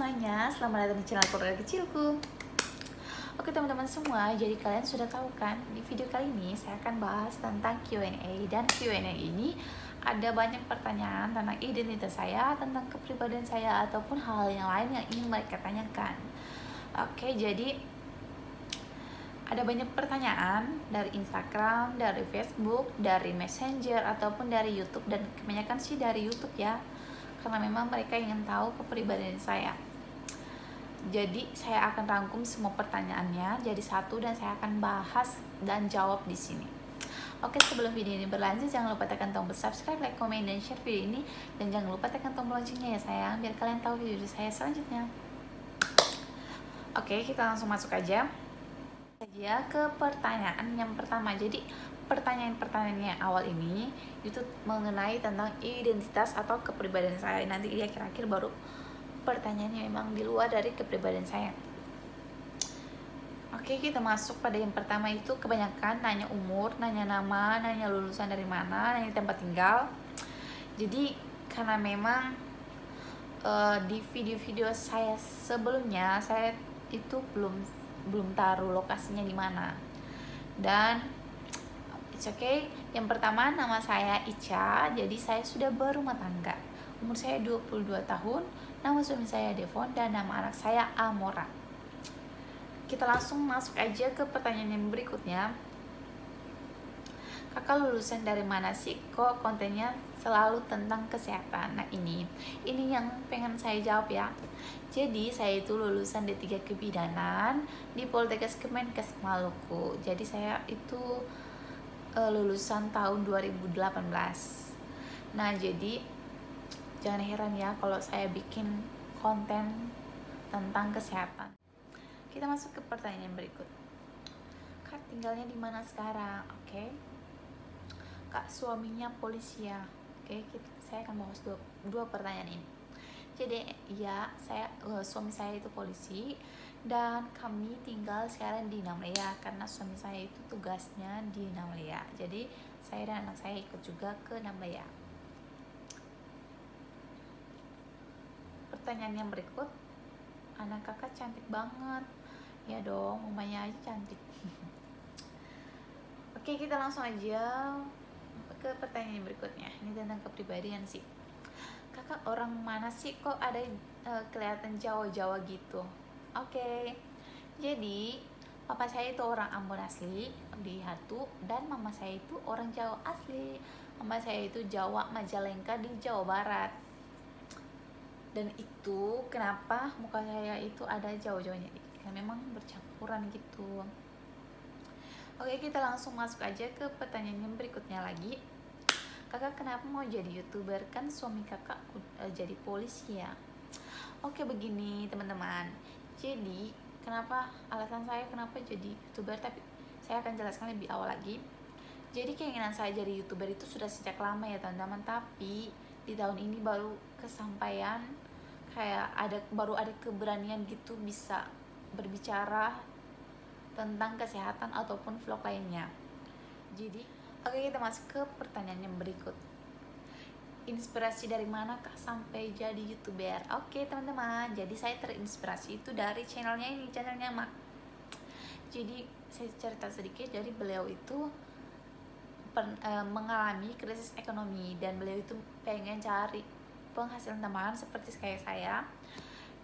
semuanya, selamat datang di channel keluarga kecilku. Oke teman-teman semua, jadi kalian sudah tahu kan, di video kali ini saya akan bahas tentang Q&A. Dan Q&A ini ada banyak pertanyaan tentang identitas saya, tentang kepribadian saya, ataupun hal yang lain yang ingin mereka tanyakan. Oke, jadi ada banyak pertanyaan dari Instagram, dari Facebook, dari Messenger, ataupun dari YouTube. Dan kebanyakan sih dari YouTube ya, karena memang mereka ingin tahu kepribadian saya. Jadi saya akan rangkum semua pertanyaannya jadi satu dan saya akan bahas dan jawab di sini. Oke, sebelum video ini berlanjut jangan lupa tekan tombol subscribe, like, komen, dan share video ini. Dan jangan lupa tekan tombol loncengnya ya sayang, biar kalian tahu video saya selanjutnya. Oke, kita langsung masuk aja ke pertanyaan yang pertama. Jadi pertanyaan-pertanyaannya awal ini itu mengenai tentang identitas atau kepribadian saya. Nanti di akhir-akhir baru pertanyaannya memang di luar dari kepribadian saya. Oke, kita masuk pada yang pertama, itu kebanyakan nanya umur, nanya nama, nanya lulusan dari mana, nanya tempat tinggal. Jadi karena memang di video-video saya sebelumnya saya itu belum taruh lokasinya di mana. Dan it's okay. Yang pertama, nama saya Ica, jadi saya sudah berumah tangga. Umur saya 22 tahun, nama suami saya Devon, dan nama anak saya Amora. Kita langsung masuk aja ke pertanyaan yang berikutnya. Kakak lulusan dari mana sih? Kok kontennya selalu tentang kesehatan? Nah ini yang pengen saya jawab ya. Jadi saya itu lulusan D3 Kebidanan di Poltekkes Kemenkes Maluku. Jadi saya itu lulusan tahun 2018. Nah jadi jangan heran ya kalau saya bikin konten tentang kesehatan. Kita masuk ke pertanyaan berikut. Kak tinggalnya di mana sekarang? Oke. Kak suaminya polisi ya. Oke, saya akan bahas dua pertanyaan ini. Jadi ya, suami saya itu polisi dan kami tinggal sekarang di Namlea karena suami saya itu tugasnya di Namlea. Jadi saya dan anak saya ikut juga ke Namlea. Pertanyaan yang berikut, anak kakak cantik banget. Ya dong, mamanya aja cantik. Oke, kita langsung aja ke pertanyaan berikutnya. Ini tentang kepribadian sih. Kakak orang mana sih, kok ada kelihatan Jawa-Jawa gitu? Oke. Jadi papa saya itu orang Ambon asli di Hatu, dan mama saya itu orang Jawa asli. Mama saya itu Jawa Majalengka di Jawa Barat. Dan itu kenapa muka saya itu ada Jawa-Jawanya, karena memang bercampuran gitu. Oke, kita langsung masuk aja ke pertanyaan yang berikutnya lagi. Kakak kenapa mau jadi YouTuber? Kan suami kakak jadi polisi ya. Oke, begini teman-teman. Jadi alasan saya kenapa jadi YouTuber, tapi saya akan jelaskan lebih awal lagi. Jadi keinginan saya jadi YouTuber itu sudah sejak lama ya teman-teman, tapi di tahun ini baru kesampaian, baru ada keberanian gitu bisa berbicara tentang kesehatan ataupun vlog lainnya. Jadi oke, kita masuk ke pertanyaan yang berikut. Inspirasi dari mana kak sampai jadi YouTuber? Oke teman-teman, jadi saya terinspirasi itu dari channelnya Mak. Jadi saya cerita sedikit. Jadi beliau itu mengalami krisis ekonomi dan beliau itu pengen cari penghasilan tambahan seperti kayak saya.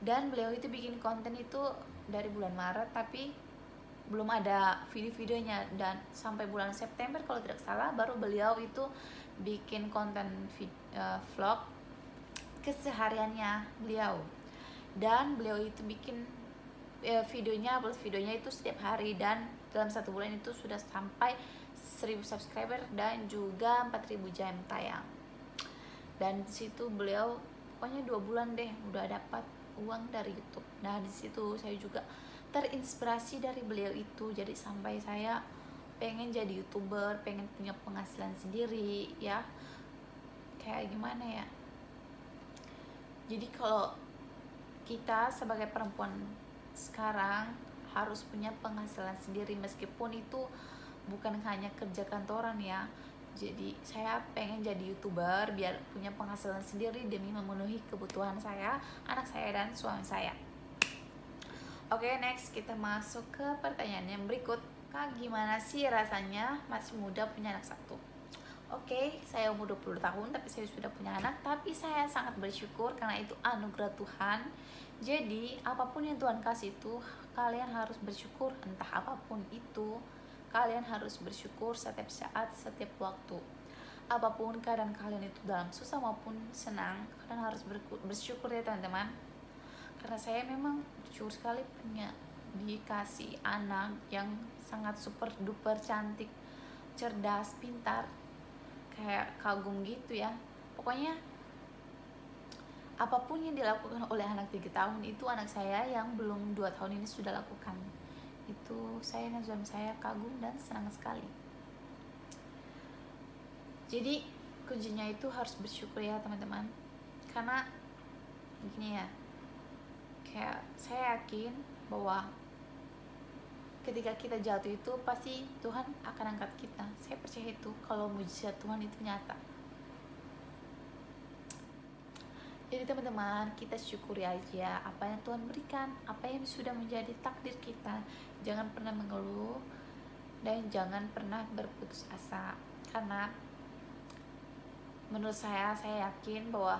Dan beliau itu bikin konten itu dari bulan Maret, tapi belum ada video-videonya, dan sampai bulan September kalau tidak salah baru beliau itu bikin konten vlog kesehariannya beliau. Dan beliau itu bikin videonya itu setiap hari, dan dalam 1 bulan itu sudah sampai 1000 subscriber dan juga 4000 jam tayang. Dan disitu beliau pokoknya 2 bulan deh udah dapat uang dari YouTube. Nah disitu saya juga terinspirasi dari beliau itu, jadi sampai saya pengen jadi YouTuber, pengen punya penghasilan sendiri ya. Kayak gimana ya, jadi kalau kita sebagai perempuan sekarang harus punya penghasilan sendiri, meskipun itu bukan hanya kerja kantoran ya, Jadi saya pengen jadi YouTuber biar punya penghasilan sendiri demi memenuhi kebutuhan saya, anak saya, dan suami saya. Oke, next kita masuk ke pertanyaan yang berikut. Kak, gimana sih rasanya masih muda punya anak satu? Oke, saya umur 20 tahun tapi saya sudah punya anak, tapi saya sangat bersyukur karena itu anugerah Tuhan. Jadi, apapun yang Tuhan kasih itu, kalian harus bersyukur, entah apapun itu. Kalian harus bersyukur setiap saat, setiap waktu. Apapun keadaan kalian itu dalam susah maupun senang, kalian harus bersyukur ya teman-teman. Karena saya memang bersyukur sekali punya dikasih anak yang sangat super duper cantik, cerdas, pintar, kayak kagum gitu ya. Pokoknya apapun yang dilakukan oleh anak 3 tahun itu anak saya yang belum 2 tahun ini sudah lakukan. Itu saya dan suami saya kagum dan senang sekali. Jadi kuncinya itu harus bersyukur ya teman-teman. Karena gini ya, kayak saya yakin bahwa ketika kita jatuh itu pasti Tuhan akan angkat kita. Saya percaya itu kalau mujizat Tuhan itu nyata. Jadi teman-teman, kita syukuri aja apa yang Tuhan berikan, apa yang sudah menjadi takdir kita. Jangan pernah mengeluh dan jangan pernah berputus asa. Karena menurut saya yakin bahwa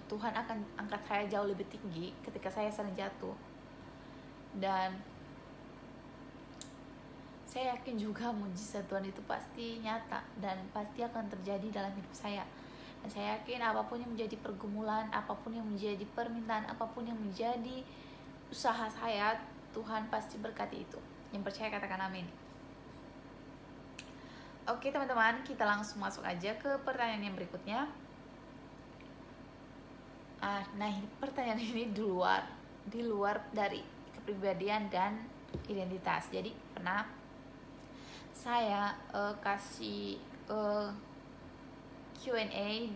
Tuhan akan angkat saya jauh lebih tinggi ketika saya sering jatuh. Dan saya yakin juga mujizat Tuhan itu pasti nyata dan pasti akan terjadi dalam hidup saya. Dan saya yakin apapun yang menjadi pergumulan, apapun yang menjadi permintaan, apapun yang menjadi usaha saya, Tuhan pasti berkati itu. Yang percaya katakan amin. Oke teman-teman, kita langsung masuk aja ke pertanyaan yang berikutnya. Nah, pertanyaan ini di luar dari kepribadian dan identitas. Jadi pernah saya kasih Q&A,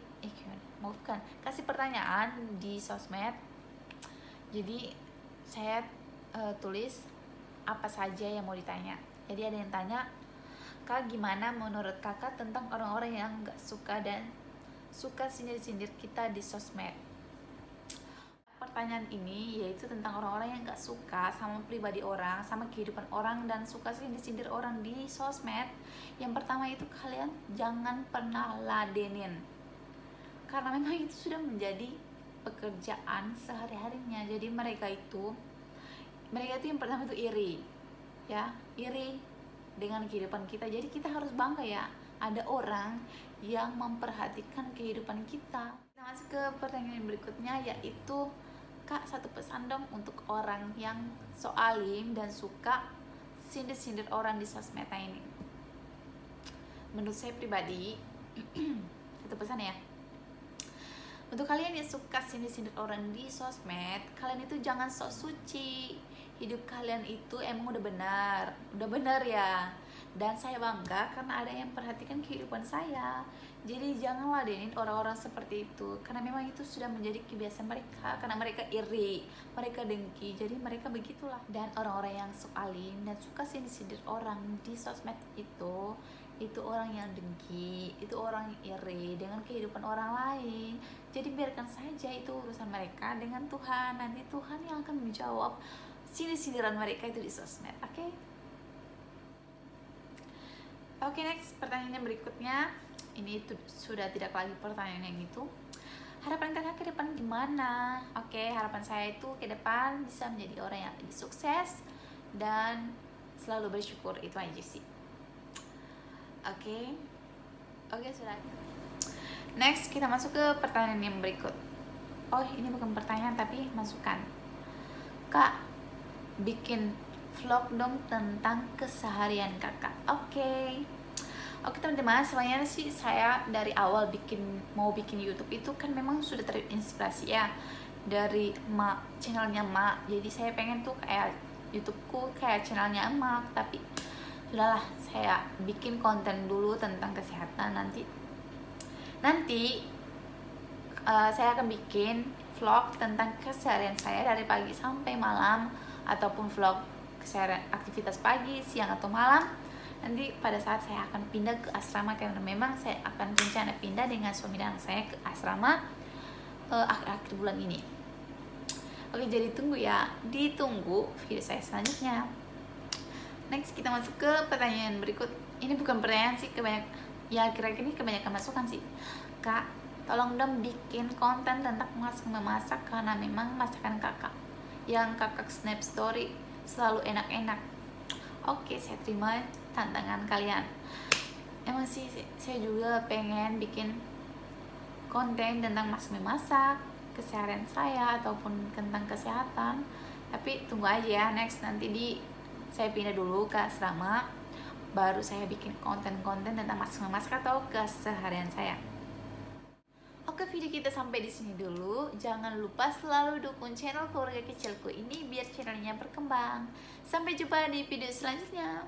kasih pertanyaan di sosmed. Jadi saya tulis apa saja yang mau ditanya. Jadi ada yang tanya, Kak, gimana menurut kakak tentang orang-orang yang gak suka dan suka sindir-sindir kita di sosmed? Pertanyaan ini yaitu tentang orang-orang yang gak suka sama pribadi orang, sama kehidupan orang, dan suka sindir-sindir orang di sosmed. Yang pertama itu kalian jangan pernah ladenin, karena memang itu sudah menjadi pekerjaan sehari-harinya. Jadi mereka itu yang pertama itu iri dengan kehidupan kita. Jadi kita harus bangga ya, ada orang yang memperhatikan kehidupan kita. Kita masuk ke pertanyaan berikutnya, yaitu Kak, satu pesan dong untuk orang yang so alim dan suka sindir-sindir orang di sosmed ini. Menurut saya pribadi satu pesan ya, untuk kalian yang suka sindir-sindir orang di sosmed, kalian itu jangan sok suci. Hidup kalian itu emang udah benar ya. Dan saya bangga karena ada yang perhatikan kehidupan saya. Jadi jangan ladenin orang-orang seperti itu, karena memang itu sudah menjadi kebiasaan mereka. Karena mereka iri, mereka dengki, jadi mereka begitulah. Dan orang-orang yang sok alim dan suka sindir-sindir orang di sosmed itu orang yang dengki, itu orang yang iri dengan kehidupan orang lain. Jadi biarkan saja itu urusan mereka dengan Tuhan. Nanti Tuhan yang akan menjawab sindir-sindiran mereka itu di sosmed. Oke, next pertanyaan yang berikutnya. Ini itu sudah tidak lagi pertanyaan yang itu. Harapan kakak ke depan gimana? Oke, harapan saya itu ke depan bisa menjadi orang yang lebih sukses dan selalu bersyukur. Itu aja sih. Oke, sudah. Next kita masuk ke pertanyaan yang berikut. Oh, ini bukan pertanyaan tapi masukan. Kak, bikin vlog dong tentang keseharian kakak. Oke teman-teman, semuanya sih saya dari awal mau bikin YouTube itu kan memang sudah terinspirasi ya dari channelnya Mak. Jadi saya pengen tuh kayak YouTubeku kayak channelnya Mak, tapi sudahlah, saya bikin konten dulu tentang kesehatan. Nanti saya akan bikin vlog tentang keseharian saya dari pagi sampai malam, ataupun vlog keseharian aktivitas pagi, siang atau malam. nanti pada saat saya akan pindah ke asrama, karena memang saya akan rencana pindah dengan suami dan anak saya ke asrama akhir-akhir bulan ini. Oke, jadi tunggu ya, ditunggu video saya selanjutnya. Next, kita masuk ke pertanyaan berikut. Ini bukan pertanyaan sih, kira-kira ini kebanyakan masukan sih. Kak, tolong dong bikin konten tentang masak memasak, karena memang masakan kakak yang kakak snap story selalu enak-enak. Oke, saya terima tantangan kalian. Emang sih saya juga pengen bikin konten tentang masak memasak, keseharian saya ataupun tentang kesehatan. Tapi tunggu aja ya, next nanti saya pindah dulu ke asrama, baru saya bikin konten-konten tentang masak memasak atau keseharian saya. Oke, video kita sampai di sini dulu. Jangan lupa selalu dukung channel keluarga kecilku ini biar channelnya berkembang. Sampai jumpa di video selanjutnya.